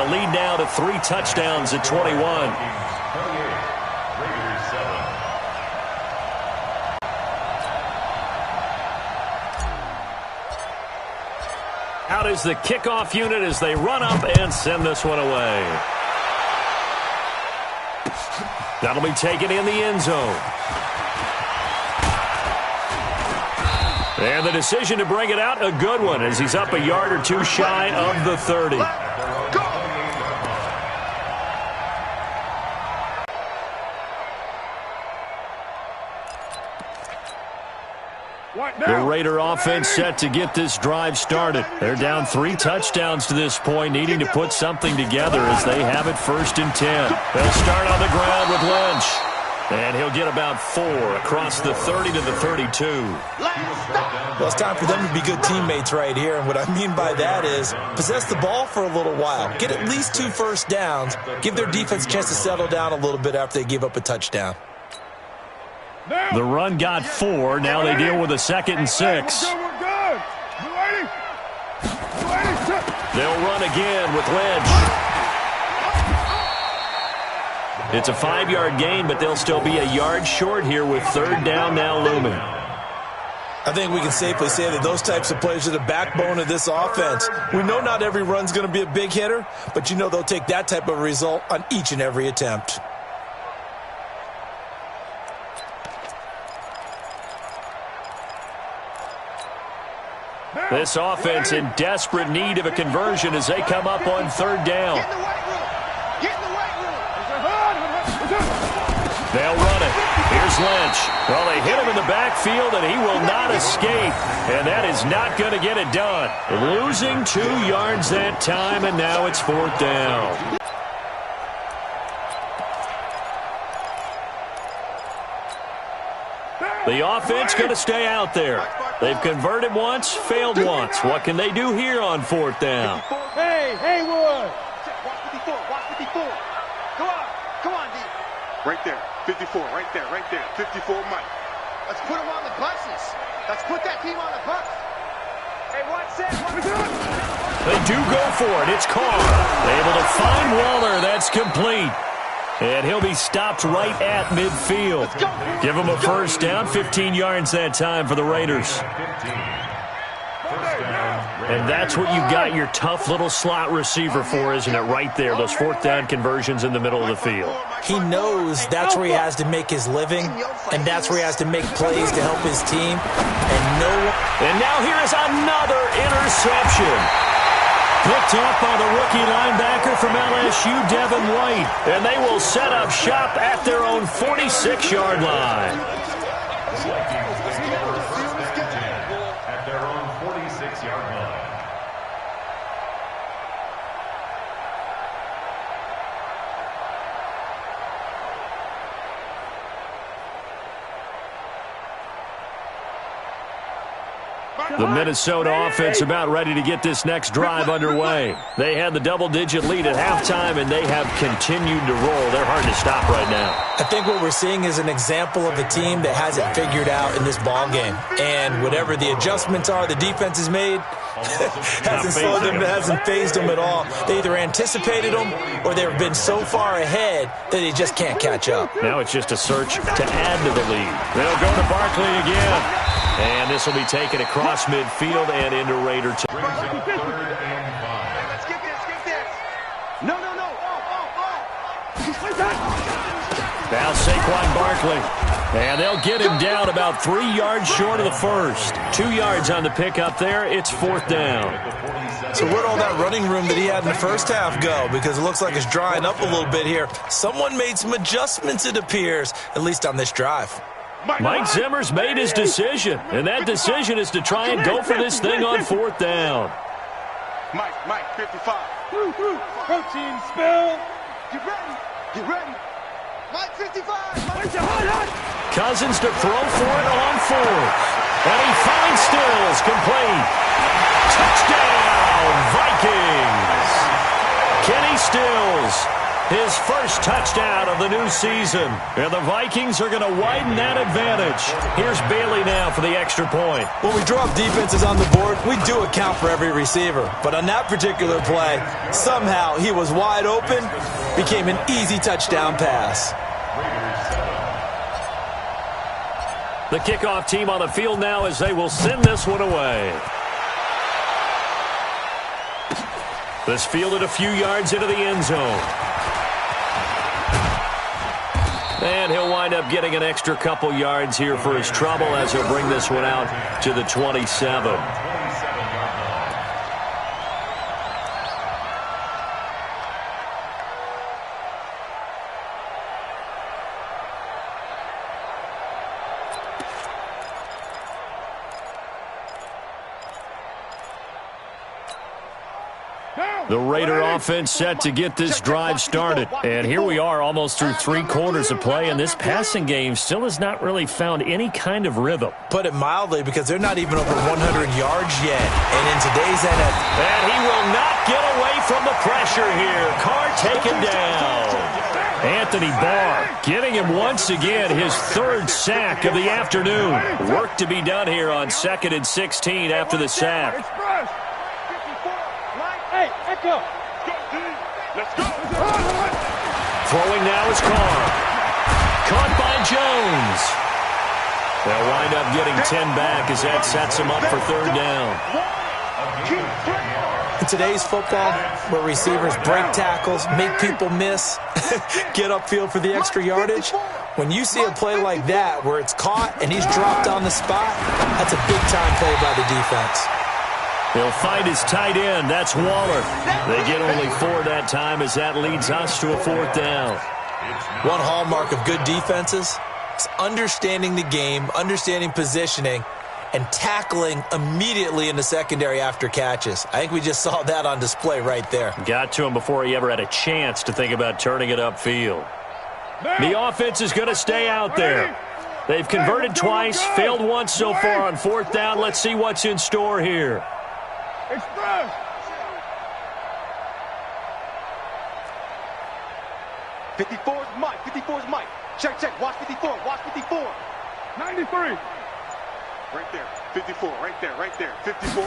a lead now to 3 touchdowns at 21. Out is the kickoff unit as they run up and send this one away. That'll be taken in the end zone. And the decision to bring it out, a good one, as he's up a yard or two shy of the 30. The Raider offense set to get this drive started. They're down 3 touchdowns to this point, needing to put something together as they have it 1st and 10. They'll start on the ground with Lynch. And he'll get about 4 across the 30 to the 32. Well, it's time for them to be good teammates right here. And what I mean by that is possess the ball for a little while. Get at least 2 first downs. Give their defense a chance to settle down a little bit after they give up a touchdown. The run got 4. Now they deal with a 2nd and 6. They'll run again with Lynch. It's a 5-yard gain, but they'll still be a yard short here with 3rd down now looming. I think we can safely say that those types of plays are the backbone of this offense. We know not every run's going to be a big hitter, but you know they'll take that type of result on each and every attempt. This offense in desperate need of a conversion as they come up on 3rd down. They'll run it. Here's Lynch. Well, they hit him in the backfield, and he will not escape. And that is not going to get it done. Losing 2 yards that time, and now it's 4th down. The offense going to stay out there. They've converted once, failed once. What can they do here on 4th down? Hey, Haywood! Watch 54, watch 54. Come on, D. Right there, 54, right there, 54, Mike. Let's put them on the buses. Let's put that team on the bus. Hey, watch that. They do go for it. It's Carr. Able to find Waller. That's complete. And he'll be stopped right at midfield. Give him a 1st down, 15 yards that time for the Raiders. And that's what you've got your tough little slot receiver for, isn't it? Right there, those 4th down conversions in the middle of the field. He knows that's where he has to make his living, and that's where he has to make plays to help his team. And now here is another interception. Picked up by the rookie linebacker from LSU, Devin White. And they will set up shop at their own 46-yard line. At their own 46-yard line. The Minnesota offense about ready to get this next drive underway. They had the double-digit lead at halftime, and they have continued to roll. They're hard to stop right now. I think what we're seeing is an example of a team that has it figured out in this ball game. And whatever the adjustments are the defense has made, hasn't slowed them, hasn't phased them at all. They either anticipated them or they've been so far ahead that they just can't catch up. Now it's just a search to add to the lead. They'll go to Barkley again. And this will be taken across midfield and into Raider territory. Let's get this. No. Now Saquon Barkley. And they'll get him down about 3 yards short of the first. 2 yards on the pickup there. It's 4th down. So where'd all that running room that he had in the first half go? Because it looks like it's drying up a little bit here. Someone made some adjustments, it appears, at least on this drive. Mike Zimmer's made his decision, and that decision is to try and go for this thing on 4th down. Mike, 55. Protein spill. Get ready. Mike, 55. Cousins to throw for it on 4th. And he finds Stills, complete. Touchdown, Vikings. Kenny Stills His first touchdown of the new season. And the Vikings are going to widen that advantage. Here's Bailey now for the extra point. When we draw up defenses on the board, we do account for every receiver. But on that particular play, somehow he was wide open, became an easy touchdown pass. The kickoff team on the field now as they will send this one away. This fielded a few yards into the end zone. And he'll wind up getting an extra couple yards here for his trouble as he'll bring this one out to the 27. The Raider offense set to get this drive started. And here we are almost through 3 quarters of play, and this passing game still has not really found any kind of rhythm. Put it mildly, because they're not even over 100 yards yet. And in today's NFL... And he will not get away from the pressure here. Carr taken down. Anthony Barr getting him once again his 3rd sack of the afternoon. Work to be done here on 2nd and 16 after the sack. Hey, Echo. Let's go. Throwing now is Carr. Caught by Jones. They'll wind up getting 10 back as that sets him up for 3rd down. In today's football, where receivers break tackles, make people miss, get upfield for the extra yardage, when you see a play like that where it's caught and he's dropped on the spot, that's a big-time play by the defense. He'll find his tight end. That's Waller. They get only 4 that time as that leads us to a 4th down. One hallmark of good defenses is understanding the game, understanding positioning, and tackling immediately in the secondary after catches. I think we just saw that on display right there. Got to him before he ever had a chance to think about turning it upfield. The offense is going to stay out there. They've converted twice, failed once so far on 4th down. Let's see what's in store here. Express. 54 is Mike. 54 is Mike. Check, check. Watch 54. Watch 54. 93. Right there. 54. Right there. Right there. 54.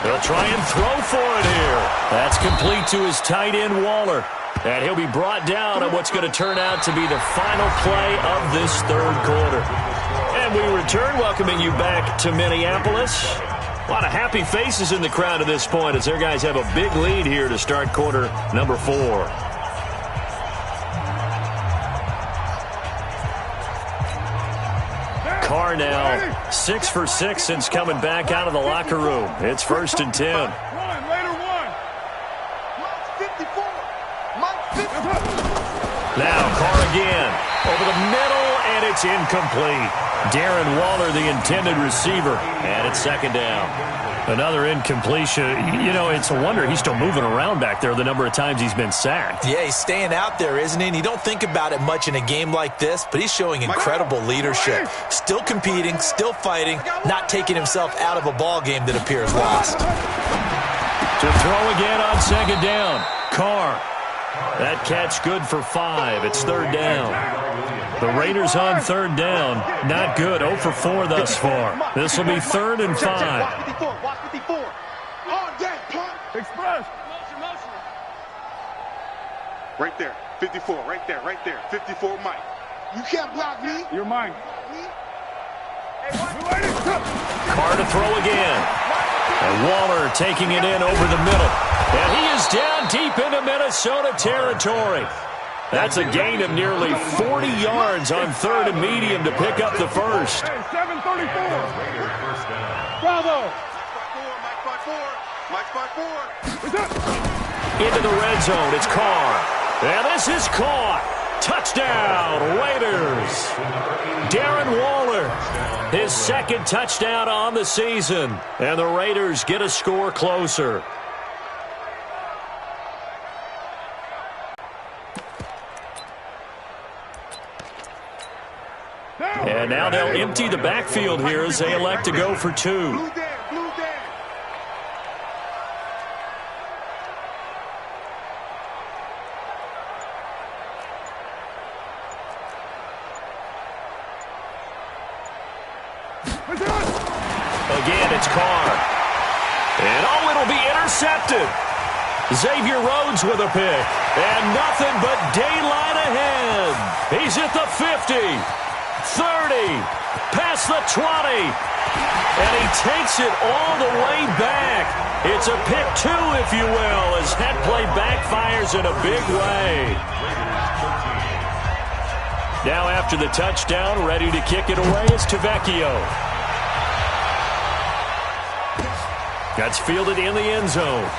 They'll try and throw for it here. That's complete to his tight end, Waller. And he'll be brought down on what's going to turn out to be the final play of this 3rd quarter. And we return, welcoming you back to Minneapolis. A lot of happy faces in the crowd at this point as their guys have a big lead here to start quarter number 4. Carr now 6 for 6 since coming back out of the locker room. It's 1st and 10. Later one. Mike 54. Mike 54. Now Carr again over the middle, and it's incomplete. Darren Waller, the intended receiver, and it's 2nd down. Another incompletion. You know, it's a wonder he's still moving around back there the number of times he's been sacked. Yeah, he's staying out there, isn't he? And you don't think about it much in a game like this, but he's showing incredible leadership. Still competing, still fighting, not taking himself out of a ball game that appears lost. To throw again on 2nd down. Carr. That catch good for 5. It's 3rd down. The Raiders on 3rd down. Not good. 0 for 4 thus far. This will be 3rd and 5. Watch 54. Watch 54. On that punt. Express. Motion. Right there. 54. Right there. Right there. 54 Mike. You can't block me. You're mine. Carr to throw again. And Waller taking it in over the middle. And he is down deep into Minnesota territory. That's a gain of nearly 40 yards on 3rd and medium to pick up the first. Hey, 734. Bravo. Mike 5-4. Into the red zone. It's Carr. And this is caught. Touchdown, Raiders. Darren Waller, his 2nd touchdown on the season. And the Raiders get a score closer. And now they'll empty the backfield here as they elect to go for 2. Again, it's Carr. And, oh, it'll be intercepted. Xavier Rhodes with a pick. And nothing but daylight ahead. He's at the 50, 30, past the 20. And he takes it all the way back. It's a pick two, if you will, as that play backfires in a big way. Now after the touchdown, ready to kick it away is Tavecchio. That's fielded in the end zone.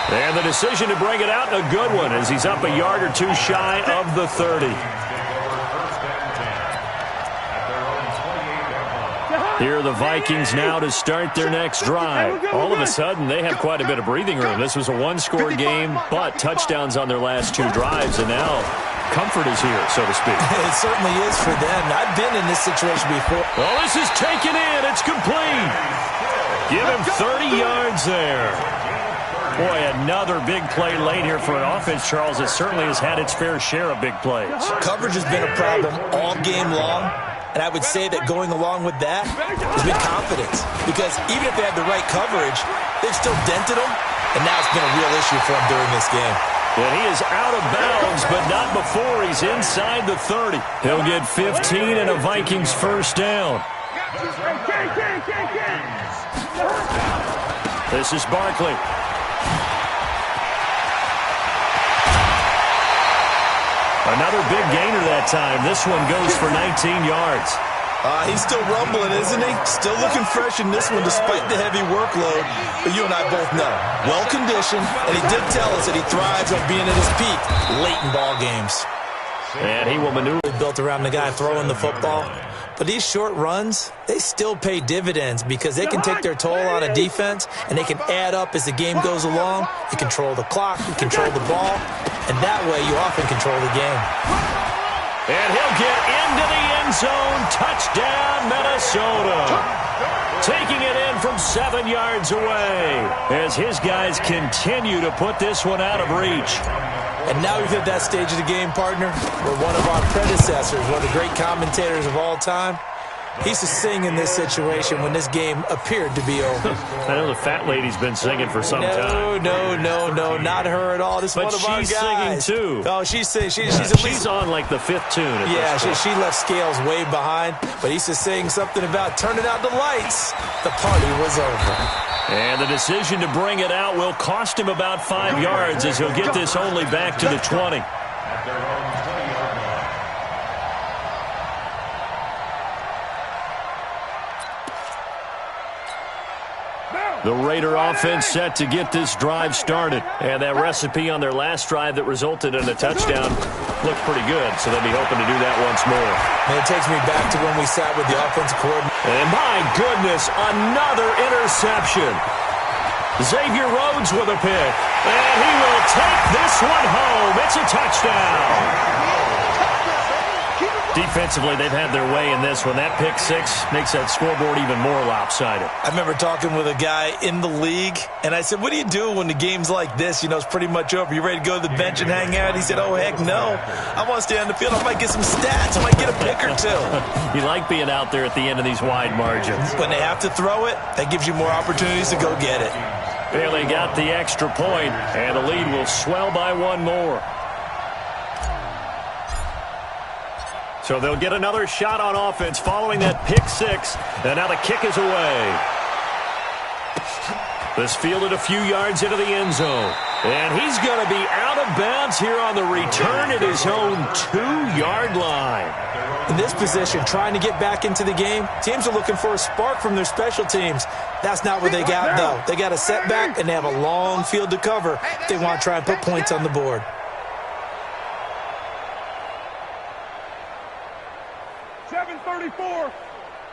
And the decision to bring it out, a good one, as he's up a yard or two shy of the 30. Here are the Vikings now to start their next drive. All of a sudden, they have quite a bit of breathing room. This was a one-score game, but touchdowns on their last two drives, and now comfort is here, so to speak. It certainly is for them. I've been in this situation before. Well, this is taken in. It's complete. Give him 30 yards there. Boy, another big play late here for an offense, Charles, that certainly has had its fair share of big plays. Coverage has been a problem all game long. And I would say that going along with that has been confidence. Because even if they had the right coverage, they've still dented them. And now it's been a real issue for them during this game. And he is out of bounds, but not before he's inside the 30. He'll get 15 and a Vikings first down. This is Barkley. Another big gainer that time. This one goes for 19 yards. He's still rumbling, isn't he? Still looking fresh in this one despite the heavy workload. But you and I both know, well-conditioned, and he did tell us that he thrives on being at his peak late in ball games. And he will maneuver. Built around the guy throwing the football. But these short runs, they still pay dividends because they can take their toll on a defense, and they can add up as the game goes along. You control the clock, you control the ball, and that way you often control the game. And he'll get into the end zone. Touchdown, Minnesota. Taking it in from 7 yards away as his guys continue to put this one out of reach. And now we've hit that stage of the game, partner, where one of our predecessors, one of the great commentators of all time, he used to sing in this situation when this game appeared to be over. I know the fat lady's been singing for some time. No, not her at all. This is one of our guys. But she's singing, too. Oh, she's singing. She's on, like, the fifth tune. Yeah, she left Scales way behind, but he used to sing something about turning out the lights. The party was over. And the decision to bring it out will cost him about 5 yards as he'll get this only back to the 20. The Raider offense set to get this drive started. And that recipe on their last drive that resulted in a touchdown looked pretty good, so they'll be hoping to do that once more. And it takes me back to when we sat with the offensive coordinator. And my goodness, another interception. Xavier Rhodes with a pick. And he will take this one home. It's a touchdown. Defensively, they've had their way in this one. That pick six makes that scoreboard even more lopsided. I remember talking with a guy in the league, and I said, what do you do when the game's like this? You know, it's pretty much over. You ready to go to the bench and hang out? He said, oh, heck no. I want to stay on the field. I might get some stats. I might get a pick or two. You like being out there at the end of these wide margins. When they have to throw it, that gives you more opportunities to go get it. Well, they got the extra point, and the lead will swell by one more. So they'll get another shot on offense following that pick six. And now the kick is away. This fielded a few yards into the end zone. And he's going to be out of bounds here on the return at his own 2-yard line. In this position, trying to get back into the game, teams are looking for a spark from their special teams. That's not what they got, though. They got a setback, and they have a long field to cover if they want to try and put points on the board. 7:34.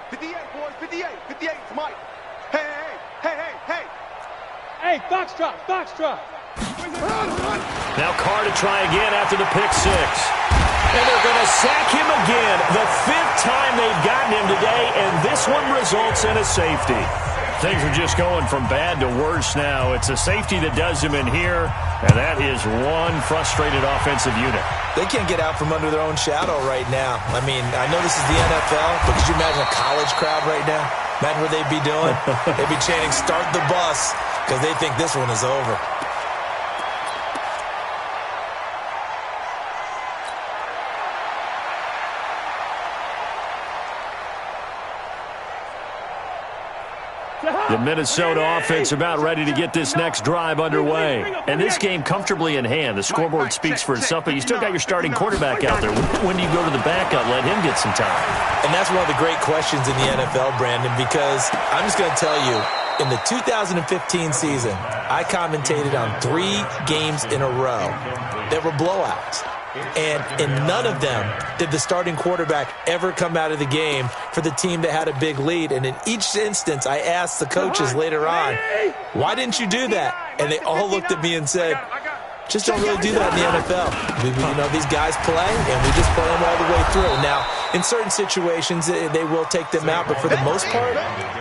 58, boys, 58. 58, it's Mike. Hey. Hey, Foxtrot. Now Carr to try again after the pick six. And they're going to sack him again. The 5th time they've gotten him today, and this one results in a safety. Things are just going from bad to worse now. It's a safety that does him in here, and that is one frustrated offensive unit. They can't get out from under their own shadow right now. I mean, I know this is the NFL, but could you imagine a college crowd right now? Imagine what they'd be doing. They'd be chanting, "Start the bus," because they think this one is over. The Minnesota offense about ready to get this next drive underway. And this game comfortably in hand. The scoreboard speaks for itself, but you still got your starting quarterback out there. When do you go to the backup, let him get some time? And that's one of the great questions in the NFL, Brandon, because I'm just going to tell you, in the 2015 season, I commentated on 3 games in a row that were blowouts. And in none of them did the starting quarterback ever come out of the game for the team that had a big lead. And in each instance, I asked the coaches later on, why didn't you do that? And they all looked at me and said, just don't really do that in the NFL. You know, these guys play, and we just play them all the way through. Now, in certain situations, they will take them out, but for the most part,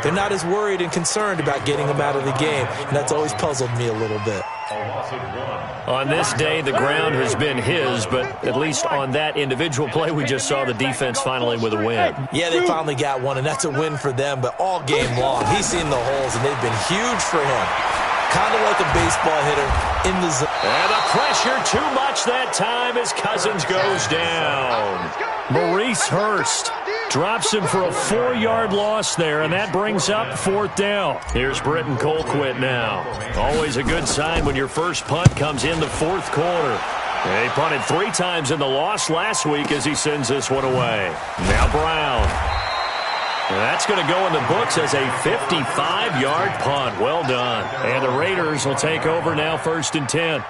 they're not as worried and concerned about getting them out of the game. And that's always puzzled me a little bit. On this day, the ground has been his, but at least on that individual play, we just saw the defense finally with a win. Yeah, they finally got one, and that's a win for them, but all game long, he's seen the holes, and they've been huge for him. Kind of like a baseball hitter in the zone. And the pressure too much that time as Cousins goes down. Maurice Hurst drops him for a 4-yard loss there, and that brings up 4th down. Here's Britton Colquitt now. Always a good sign when your first punt comes in the 4th quarter. He punted 3 times in the loss last week as he sends this one away. Now Brown. That's going to go in the books as a 55-yard punt. Well done. And the Raiders will take over now 1st and 10.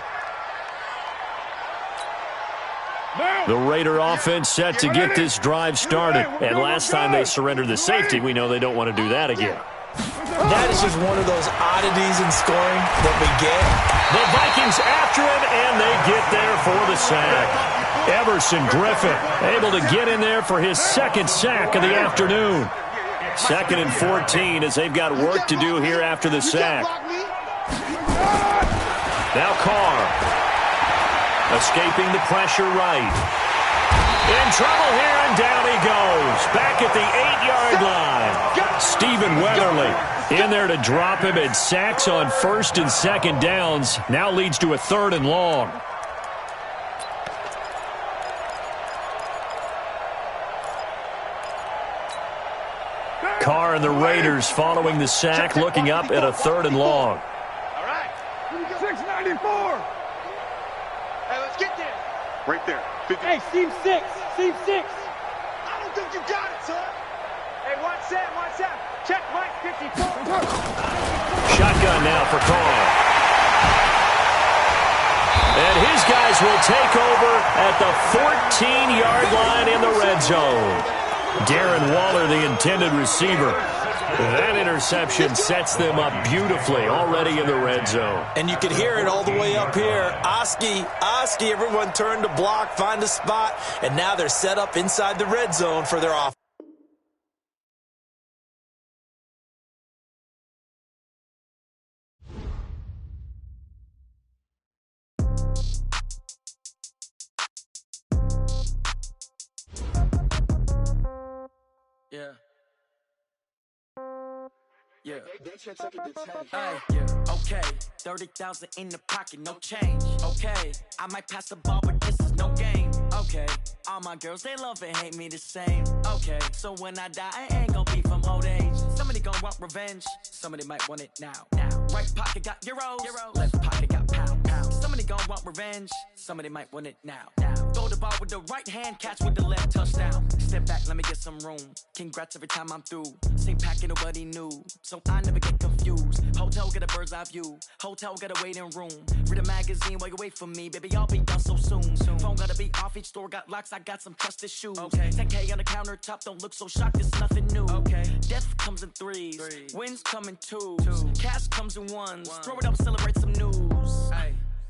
The Raider offense set to get this drive started. And last time they surrendered the safety, we know they don't want to do that again. That is just one of those oddities in scoring that we get. The Vikings after him, and they get there for the sack. Everson Griffin able to get in there for his 2nd sack of the afternoon. 2nd and 14 as they've got work to do here after the sack. Now Carr. Escaping the pressure right. In trouble here, and down he goes. Back at the 8-yard line. Stephen Weatherly in there to drop him, and sacks on 1st and 2nd downs. Now leads to a 3rd and long. Carr and the Raiders following the sack, looking up at a 3rd and long. All right. 694. Hey, let's get there. Right there. 50. Hey, seam 6. Seam 6. I don't think you got it, son. Hey, watch that. Check right, 54. Shotgun now for Carr. And his guys will take over at the 14-yard line in the red zone. Darren Waller, the intended receiver. That interception sets them up beautifully already in the red zone. And you can hear it all the way up here. Oski, everyone turned to block, find a spot, and now they're set up inside the red zone for their offense. Yeah. Okay. 30,000 in the pocket, no change. Okay. I might pass the ball, but this is no game. Okay. All my girls, they love and hate me the same. Okay. So when I die, I ain't gonna be from old age. Somebody gonna want revenge. Somebody might want it now. Right pocket got euros. Left pocket got pounds. Somebody gonna want revenge. Somebody might want it now. Throw the ball with the right hand, catch with the left, touchdown. Step back, let me get some room. Congrats every time I'm through. Same packet, nobody knew. So I never get confused. Hotel get a bird's eye view. Hotel got a waiting room. Read a magazine while you wait for me. Baby, I'll be done so soon. Phone gotta be off, each store got locks. I got some trusted shoes. 10K on the countertop, don't look so shocked, it's nothing new. Death comes in threes. Wins come in twos. Cash comes in ones. Throw it up, celebrate some news.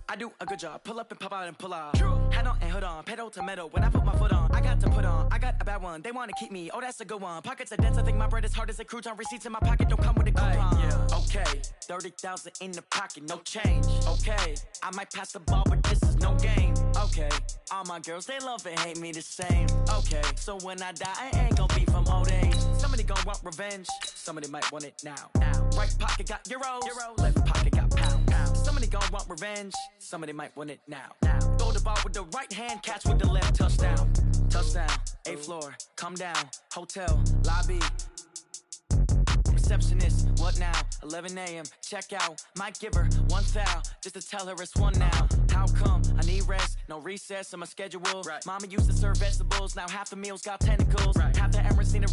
I do a good job. Pull up and pop out and pull out. Head on and hood on, pedal to metal. When I put my foot on, I got to put on. I got a bad one, they wanna keep me. Oh, that's a good one. Pockets are dense, I think my bread is hard as a crouton. Receipts in my pocket don't come with a coupon. Okay, 30,000 in the pocket, no change. Okay, I might pass the ball, but this is no game. Okay, all my girls, they love and hate me the same. Okay, so when I die, I ain't gonna be from old age. Somebody gon' want revenge, somebody might want it now. Right pocket got euros, left pocket got pound. Somebody gon' want revenge, somebody might want it now. Throw the ball with the right hand, catch with the left, touchdown. Touchdown, 8th floor, come down, hotel, lobby. Receptionist, what now? 11 a.m., check out. Might give her one foul, just to tell her it's one now. How come? I need rest, no recess in my schedule. Mama used to serve vegetables, now half the meals got tentacles. Half the Emirates seen a